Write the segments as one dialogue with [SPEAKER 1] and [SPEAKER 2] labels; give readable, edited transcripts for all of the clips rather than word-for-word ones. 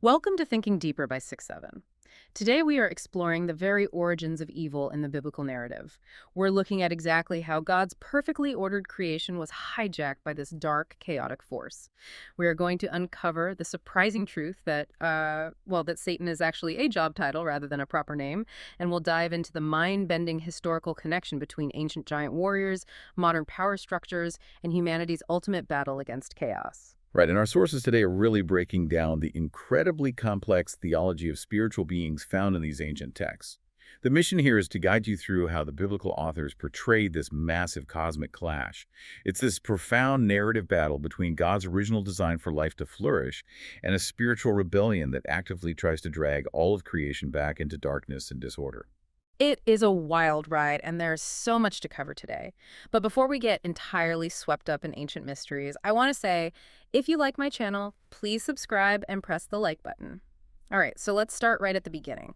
[SPEAKER 1] Welcome to Thinking Deeper by 6-7. Today we are exploring the very origins of evil in the biblical narrative. We're looking at exactly how God's perfectly ordered creation was hijacked by this dark, chaotic force. We are going to uncover the surprising truth that, that Satan is actually a job title rather than a proper name, and we'll dive into the mind-bending historical connection between ancient giant warriors, modern power structures, and humanity's ultimate battle against chaos.
[SPEAKER 2] Right, and our sources today are really breaking down the incredibly complex theology of spiritual beings found in these ancient texts. The mission here is to guide you through how the biblical authors portrayed this massive cosmic clash. It's this profound narrative battle between God's original design for life to flourish and a spiritual rebellion that actively tries to drag all of creation back into darkness and disorder.
[SPEAKER 1] It is a wild ride, and there's so much to cover today. But before we get entirely swept up in ancient mysteries, I want to say, if you like my channel, please subscribe and press the like button. All right, so let's start right at the beginning.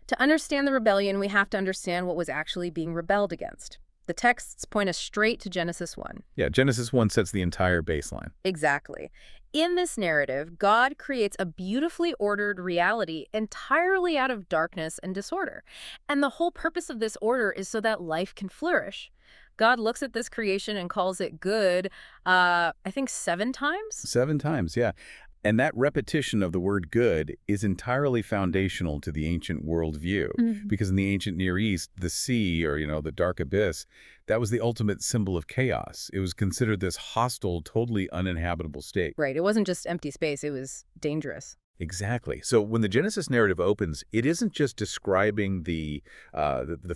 [SPEAKER 1] To understand the rebellion, we have to understand what was actually being rebelled against. The texts point us straight to Genesis 1.
[SPEAKER 2] Yeah, Genesis 1 sets the entire baseline.
[SPEAKER 1] Exactly. In this narrative, God creates a beautifully ordered reality entirely out of darkness and disorder. And the whole purpose of this order is so that life can flourish. God looks at this creation and calls it good, I think 7 times?
[SPEAKER 2] 7 times, yeah. And that repetition of the word good is entirely foundational to the ancient worldview. Because in the ancient Near East, the sea, or, the dark abyss, that was the ultimate symbol of chaos. It was considered this hostile, totally uninhabitable state.
[SPEAKER 1] Right. It wasn't just empty space. It was dangerous.
[SPEAKER 2] Exactly. So when the Genesis narrative opens, it isn't just describing the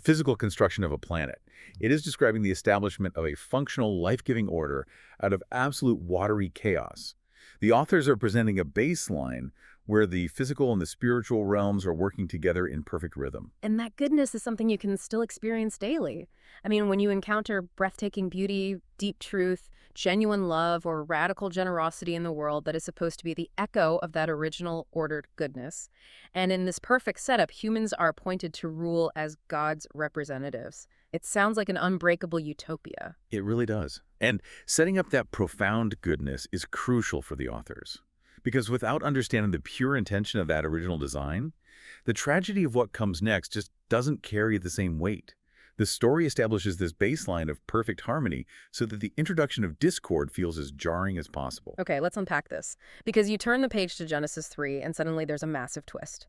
[SPEAKER 2] physical construction of a planet. It is describing the establishment of a functional, life-giving order out of absolute watery chaos. The authors are presenting a baseline where the physical and the spiritual realms are working together in perfect rhythm.
[SPEAKER 1] And that goodness is something you can still experience daily. I mean, when you encounter breathtaking beauty, deep truth, genuine love, or radical generosity in the world that is supposed to be the echo of that original ordered goodness. And in this perfect setup, humans are appointed to rule as God's representatives. It sounds like an unbreakable utopia.
[SPEAKER 2] It really does. And setting up that profound goodness is crucial for the authors. Because without understanding the pure intention of that original design, the tragedy of what comes next just doesn't carry the same weight. The story establishes this baseline of perfect harmony so that the introduction of discord feels as jarring as possible.
[SPEAKER 1] Okay, let's unpack this. Because you turn the page to Genesis 3 and suddenly there's a massive twist.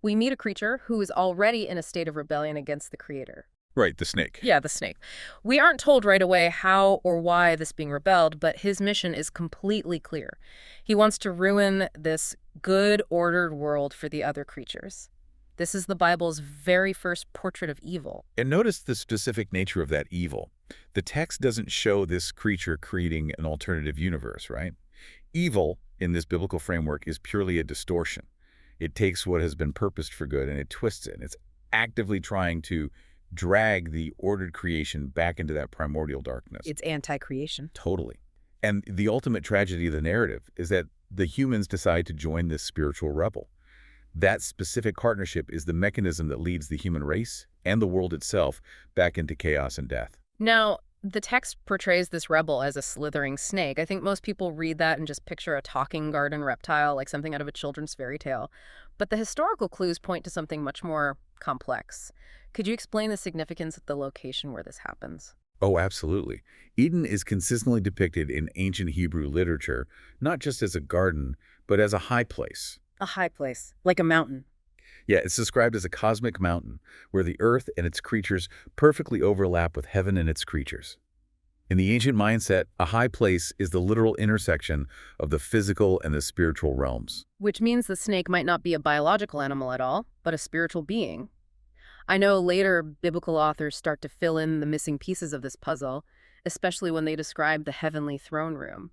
[SPEAKER 1] We meet a creature who is already in a state of rebellion against the creator.
[SPEAKER 2] Right, the snake.
[SPEAKER 1] Yeah, the snake. We aren't told right away how or why this being rebelled, but his mission is completely clear. He wants to ruin this good, ordered world for the other creatures. This is the Bible's very first portrait of evil.
[SPEAKER 2] And notice the specific nature of that evil. The text doesn't show this creature creating an alternative universe, right? Evil, in this biblical framework, is purely a distortion. It takes what has been purposed for good and it twists it. It's actively trying to drag the ordered creation back into that primordial darkness.
[SPEAKER 1] It's anti-creation.
[SPEAKER 2] Totally. And the ultimate tragedy of the narrative is that the humans decide to join this spiritual rebel. That specific partnership is the mechanism that leads the human race and the world itself back into chaos and death.
[SPEAKER 1] Now, the text portrays this rebel as a slithering snake. I think most people read that and just picture a talking garden reptile, like something out of a children's fairy tale. But the historical clues point to something much more complex. Could you explain the significance of the location where this happens?
[SPEAKER 2] Oh, absolutely. Eden is consistently depicted in ancient Hebrew literature, not just as a garden, but as a high place.
[SPEAKER 1] A high place, like a mountain.
[SPEAKER 2] Yeah, it's described as a cosmic mountain where the earth and its creatures perfectly overlap with heaven and its creatures. In the ancient mindset, a high place is the literal intersection of the physical and the spiritual realms.
[SPEAKER 1] Which means the snake might not be a biological animal at all, but a spiritual being. I know later biblical authors start to fill in the missing pieces of this puzzle, especially when they describe the heavenly throne room.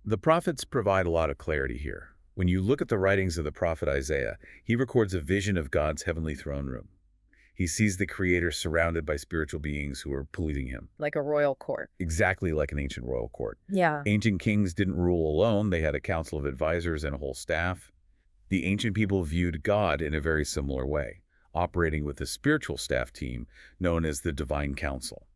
[SPEAKER 2] The prophets provide a lot of clarity here. When you look at the writings of the prophet Isaiah, he records a vision of God's heavenly throne room. He sees the Creator surrounded by spiritual beings who are pleasing him.
[SPEAKER 1] Like a royal court.
[SPEAKER 2] Exactly like an ancient royal court.
[SPEAKER 1] Yeah.
[SPEAKER 2] Ancient kings didn't rule alone. They had a council of advisors and a whole staff. The ancient people viewed God in a very similar way, operating with a spiritual staff team known as the Divine Council.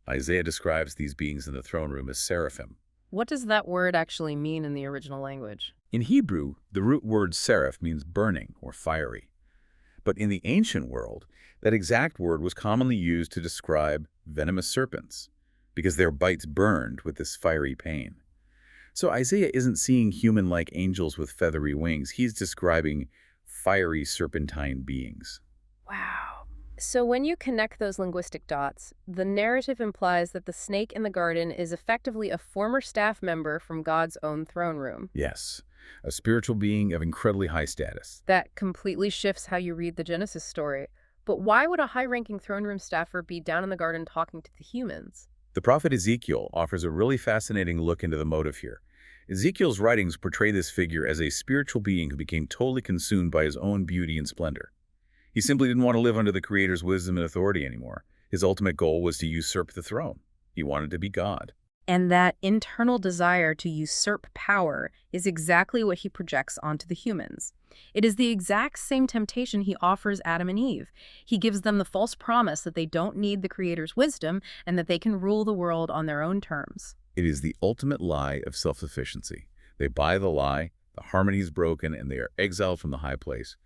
[SPEAKER 2] Isaiah describes these beings in the throne room as seraphim.
[SPEAKER 1] What does that word actually mean in the original language?
[SPEAKER 2] In Hebrew, the root word seraph means burning or fiery. But in the ancient world, that exact word was commonly used to describe venomous serpents, because their bites burned with this fiery pain. So Isaiah isn't seeing human-like angels with feathery wings. He's describing fiery serpentine beings.
[SPEAKER 1] Wow. So when you connect those linguistic dots, the narrative implies that the snake in the garden is effectively a former staff member from God's own throne room.
[SPEAKER 2] Yes, a spiritual being of incredibly high status.
[SPEAKER 1] That completely shifts how you read the Genesis story. But why would a high-ranking throne room staffer be down in the garden talking to the humans?
[SPEAKER 2] The prophet Ezekiel offers a really fascinating look into the motive here. Ezekiel's writings portray this figure as a spiritual being who became totally consumed by his own beauty and splendor. He simply didn't want to live under the Creator's wisdom and authority anymore. His ultimate goal was to usurp the throne. He wanted to be God.
[SPEAKER 1] And that internal desire to usurp power is exactly what he projects onto the humans. It is the exact same temptation he offers Adam and Eve. He gives them the false promise that they don't need the Creator's wisdom and that they can rule the world on their own terms.
[SPEAKER 2] It is the ultimate lie of self-sufficiency. They buy the lie, the harmony is broken, and they are exiled from the high place.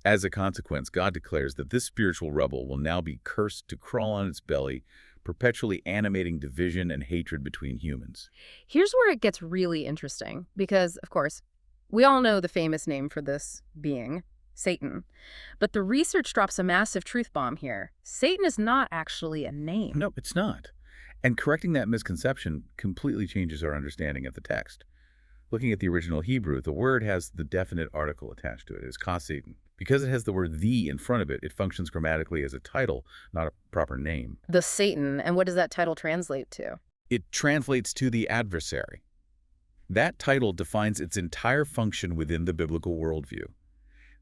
[SPEAKER 2] As a consequence, God declares that this spiritual rebel will now be cursed to crawl on its belly, perpetually animating division and hatred between humans.
[SPEAKER 1] Here's where it gets really interesting, because, of course, we all know the famous name for this being, Satan. But the research drops a massive truth bomb here. Satan is not actually a name.
[SPEAKER 2] No, it's not. And correcting that misconception completely changes our understanding of the text. Looking at the original Hebrew, the word has the definite article attached to it. It's ka Satan. Because it has the word "the" in front of it, it functions grammatically as a title, not a proper name.
[SPEAKER 1] The Satan, and what does that title translate to?
[SPEAKER 2] It translates to the adversary. That title defines its entire function within the biblical worldview.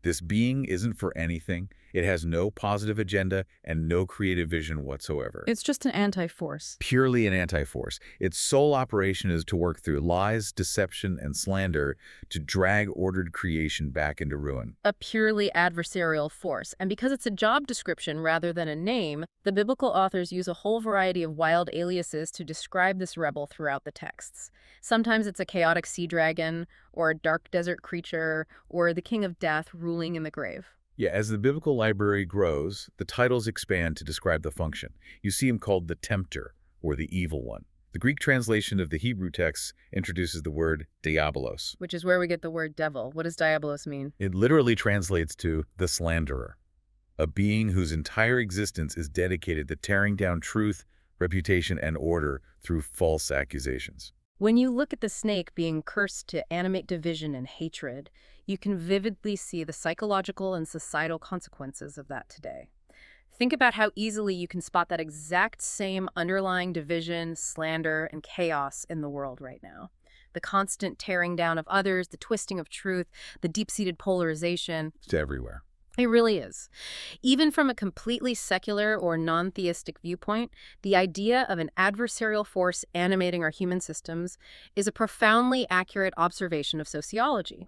[SPEAKER 2] This being isn't for anything. It has no positive agenda and no creative vision whatsoever.
[SPEAKER 3] It's just an anti-force.
[SPEAKER 2] Purely an anti-force. Its sole operation is to work through lies, deception, and slander to drag ordered creation back into ruin.
[SPEAKER 1] A purely adversarial force. And because it's a job description rather than a name, the biblical authors use a whole variety of wild aliases to describe this rebel throughout the texts. Sometimes it's a chaotic sea dragon, or a dark desert creature, or the king of death ruling in the grave.
[SPEAKER 2] Yeah, as the biblical library grows, the titles expand to describe the function. You see him called the tempter, or the evil one. The Greek translation of the Hebrew text introduces the word diabolos.
[SPEAKER 1] Which is where we get the word devil. What does diabolos mean?
[SPEAKER 2] It literally translates to the slanderer, a being whose entire existence is dedicated to tearing down truth, reputation, and order through false accusations.
[SPEAKER 1] When you look at the snake being cursed to animate division and hatred, you can vividly see the psychological and societal consequences of that today. Think about how easily you can spot that exact same underlying division, slander, and chaos in the world right now. The constant tearing down of others, the twisting of truth, the deep-seated polarization.
[SPEAKER 2] It's everywhere.
[SPEAKER 1] It really is. Even from a completely secular or non-theistic viewpoint, the idea of an adversarial force animating our human systems is a profoundly accurate observation of sociology.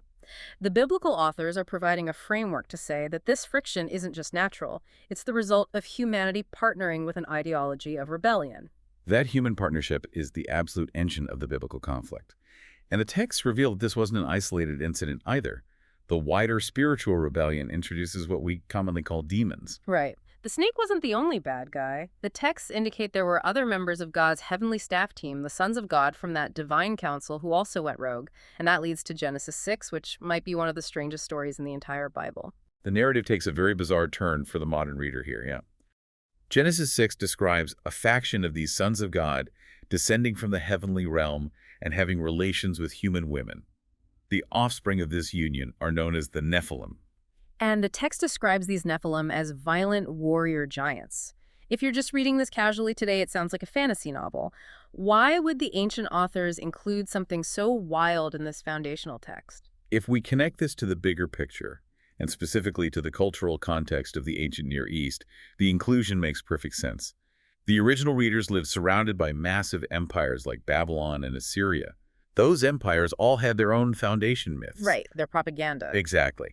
[SPEAKER 1] The biblical authors are providing a framework to say that this friction isn't just natural, it's the result of humanity partnering with an ideology of rebellion.
[SPEAKER 2] That human partnership is the absolute engine of the biblical conflict. And the texts reveal that this wasn't an isolated incident either. The wider spiritual rebellion introduces what we commonly call demons.
[SPEAKER 1] Right. The snake wasn't the only bad guy. The texts indicate there were other members of God's heavenly staff team, the sons of God from that divine council, who also went rogue. And that leads to Genesis 6, which might be one of the strangest stories in the entire Bible.
[SPEAKER 2] The narrative takes a very bizarre turn for the modern reader here, yeah. Genesis 6 describes a faction of these sons of God descending from the heavenly realm and having relations with human women. The offspring of this union are known as the Nephilim.
[SPEAKER 1] And the text describes these Nephilim as violent warrior giants. If you're just reading this casually today, it sounds like a fantasy novel. Why would the ancient authors include something so wild in this foundational text?
[SPEAKER 2] If we connect this to the bigger picture, and specifically to the cultural context of the ancient Near East, the inclusion makes perfect sense. The original readers lived surrounded by massive empires like Babylon and Assyria. Those empires all had their own foundation myths.
[SPEAKER 1] Right, their propaganda.
[SPEAKER 2] Exactly.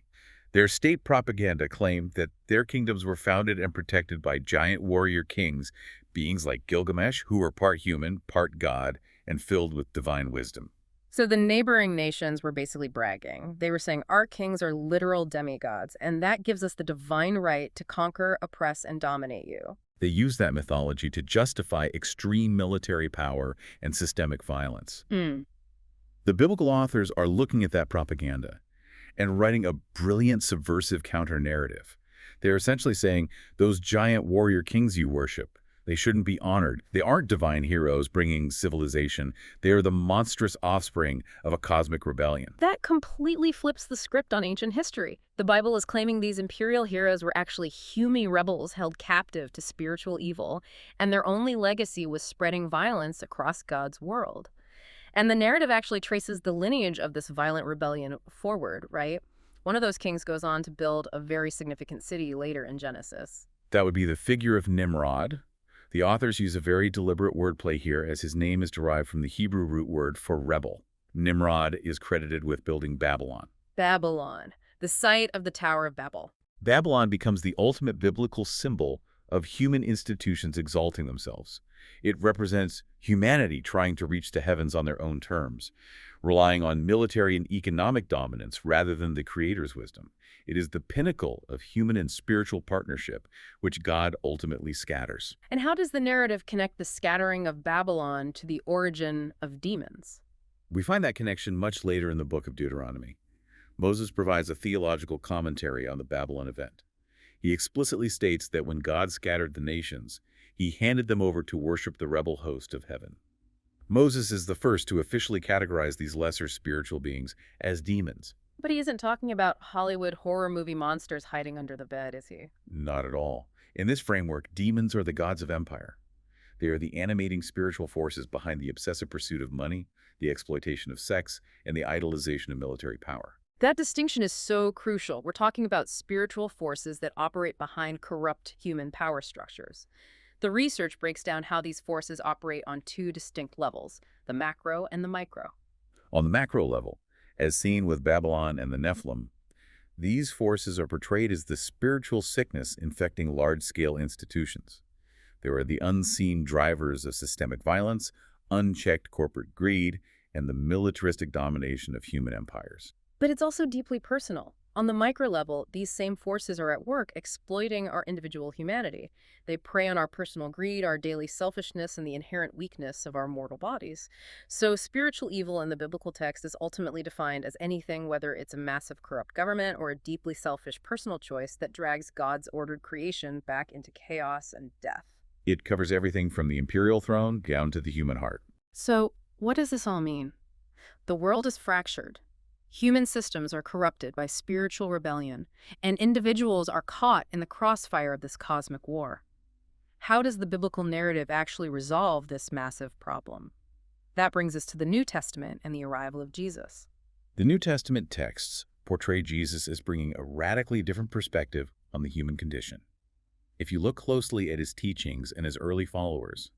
[SPEAKER 2] Their state propaganda claimed that their kingdoms were founded and protected by giant warrior kings, beings like Gilgamesh, who were part human, part god, and filled with divine wisdom.
[SPEAKER 1] So the neighboring nations were basically bragging. They were saying, our kings are literal demigods, and that gives us the divine right to conquer, oppress, and dominate you.
[SPEAKER 2] They use that mythology to justify extreme military power and systemic violence.
[SPEAKER 1] Mm.
[SPEAKER 2] The biblical authors are looking at that propaganda and writing a brilliant subversive counter-narrative. They're essentially saying, those giant warrior kings you worship, they shouldn't be honored. They aren't divine heroes bringing civilization. They are the monstrous offspring of a cosmic rebellion.
[SPEAKER 1] That completely flips the script on ancient history. The Bible is claiming these imperial heroes were actually human rebels held captive to spiritual evil, and their only legacy was spreading violence across God's world. And the narrative actually traces the lineage of this violent rebellion forward, right? One of those kings goes on to build a very significant city later in Genesis.
[SPEAKER 2] That would be the figure of Nimrod. The authors use a very deliberate wordplay here, as his name is derived from the Hebrew root word for rebel. Nimrod is credited with building Babylon.
[SPEAKER 1] Babylon, the site of the Tower of Babel.
[SPEAKER 2] Babylon becomes the ultimate biblical symbol of human institutions exalting themselves. It represents humanity trying to reach the heavens on their own terms, relying on military and economic dominance rather than the Creator's wisdom. It is the pinnacle of human and spiritual partnership, which God ultimately scatters.
[SPEAKER 1] And how does the narrative connect the scattering of Babylon to the origin of demons?
[SPEAKER 2] We find that connection much later in the book of Deuteronomy. Moses provides a theological commentary on the Babylon event. He explicitly states that when God scattered the nations, he handed them over to worship the rebel host of heaven. Moses is the first to officially categorize these lesser spiritual beings as demons.
[SPEAKER 1] But he isn't talking about Hollywood horror movie monsters hiding under the bed, is he?
[SPEAKER 2] Not at all. In this framework, demons are the gods of empire. They are the animating spiritual forces behind the obsessive pursuit of money, the exploitation of sex, and the idolization of military power.
[SPEAKER 1] That distinction is so crucial. We're talking about spiritual forces that operate behind corrupt human power structures. The research breaks down how these forces operate on two distinct levels, the macro and the micro.
[SPEAKER 2] On the macro level, as seen with Babylon and the Nephilim, these forces are portrayed as the spiritual sickness infecting large-scale institutions. They are the unseen drivers of systemic violence, unchecked corporate greed, and the militaristic domination of human empires.
[SPEAKER 1] But it's also deeply personal. On the micro level, these same forces are at work exploiting our individual humanity. They prey on our personal greed, our daily selfishness, and the inherent weakness of our mortal bodies. So spiritual evil in the biblical text is ultimately defined as anything, whether it's a massive corrupt government or a deeply selfish personal choice that drags God's ordered creation back into chaos and death.
[SPEAKER 2] It covers everything from the imperial throne down to the human heart.
[SPEAKER 1] So what does this all mean? The world is fractured. Human systems are corrupted by spiritual rebellion, and individuals are caught in the crossfire of this cosmic war. How does the biblical narrative actually resolve this massive problem? That brings us to the New Testament and the arrival of Jesus.
[SPEAKER 2] The New Testament texts portray Jesus as bringing a radically different perspective on the human condition. If you look closely at his teachings and his early followers,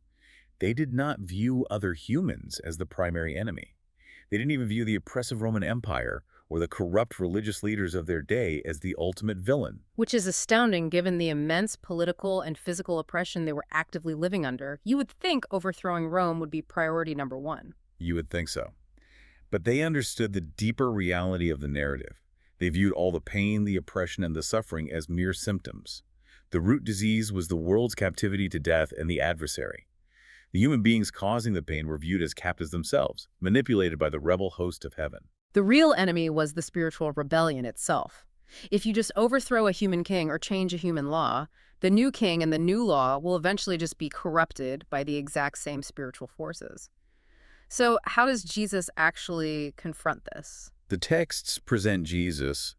[SPEAKER 2] they did not view other humans as the primary enemy. They didn't even view the oppressive Roman Empire or the corrupt religious leaders of their day as the ultimate villain.
[SPEAKER 1] Which is astounding given the immense political and physical oppression they were actively living under. You would think overthrowing Rome would be priority number one.
[SPEAKER 2] You would think so. But they understood the deeper reality of the narrative. They viewed all the pain, the oppression, and the suffering as mere symptoms. The root disease was the world's captivity to death and the adversary. The human beings causing the pain were viewed as captives themselves, manipulated by the rebel host of heaven.
[SPEAKER 1] The real enemy was the spiritual rebellion itself. If you just overthrow a human king or change a human law, the new king and the new law will eventually just be corrupted by the exact same spiritual forces. So how does Jesus actually confront this?
[SPEAKER 2] The texts present Jesus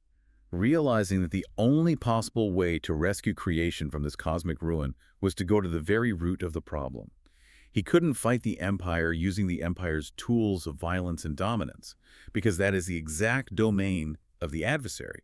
[SPEAKER 2] realizing that the only possible way to rescue creation from this cosmic ruin was to go to the very root of the problem. He couldn't fight the empire using the empire's tools of violence and dominance, because that is the exact domain of the adversary.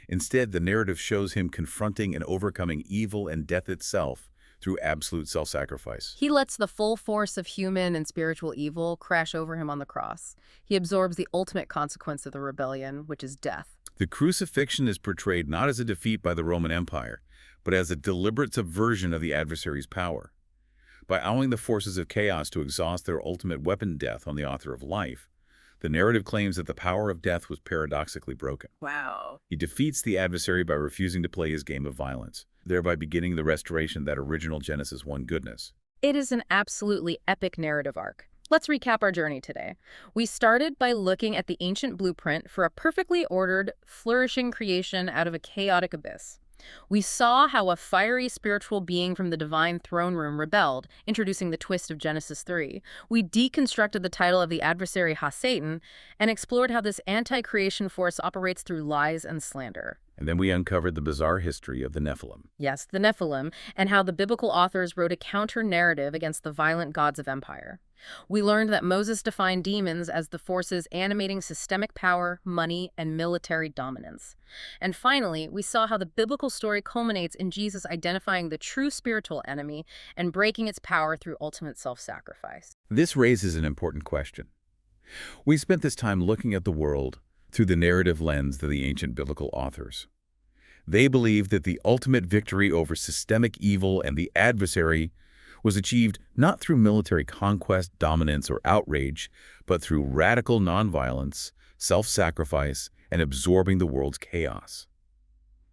[SPEAKER 2] Instead, the narrative shows him confronting and overcoming evil and death itself through absolute self-sacrifice.
[SPEAKER 1] He lets the full force of human and spiritual evil crash over him on the cross. He absorbs the ultimate consequence of the rebellion, which is death.
[SPEAKER 2] The crucifixion is portrayed not as a defeat by the Roman Empire, but as a deliberate subversion of the adversary's power. By allowing the forces of chaos to exhaust their ultimate weapon, death, on the author of life, The narrative claims that the power of death was paradoxically broken.
[SPEAKER 1] Wow.
[SPEAKER 2] He defeats the adversary by refusing to play his game of violence, thereby beginning the restoration of that original Genesis 1 goodness.
[SPEAKER 1] It is an absolutely epic narrative arc. Let's recap our journey today. We started by looking at the ancient blueprint for a perfectly ordered, flourishing creation out of a chaotic abyss. We saw how a fiery spiritual being from the divine throne room rebelled, introducing the twist of Genesis 3. We deconstructed the title of the adversary Ha-Satan and explored how this anti-creation force operates through lies and slander.
[SPEAKER 2] And then we uncovered the bizarre history of the Nephilim.
[SPEAKER 1] Yes, the Nephilim, and how the biblical authors wrote a counter-narrative against the violent gods of empire. We learned that Moses defined demons as the forces animating systemic power, money, and military dominance. And finally, we saw how the biblical story culminates in Jesus identifying the true spiritual enemy and breaking its power through ultimate self-sacrifice.
[SPEAKER 2] This raises an important question. We spent this time looking at the world through the narrative lens of the ancient biblical authors. They believed that the ultimate victory over systemic evil and the adversary was achieved not through military conquest, dominance, or outrage, but through radical nonviolence, self-sacrifice, and absorbing the world's chaos.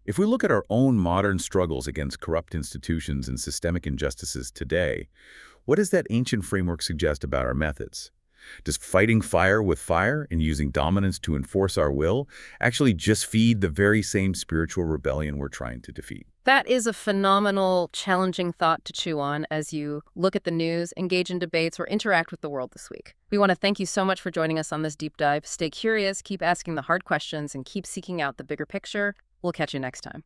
[SPEAKER 2] If we look at our own modern struggles against corrupt institutions and systemic injustices today, what does that ancient framework suggest about our methods? Does fighting fire with fire and using dominance to enforce our will actually just feed the very same spiritual rebellion we're trying to defeat?
[SPEAKER 1] That is a phenomenal, challenging thought to chew on as you look at the news, engage in debates, or interact with the world this week. We want to thank you so much for joining us on this deep dive. Stay curious, keep asking the hard questions, and keep seeking out the bigger picture. We'll catch you next time.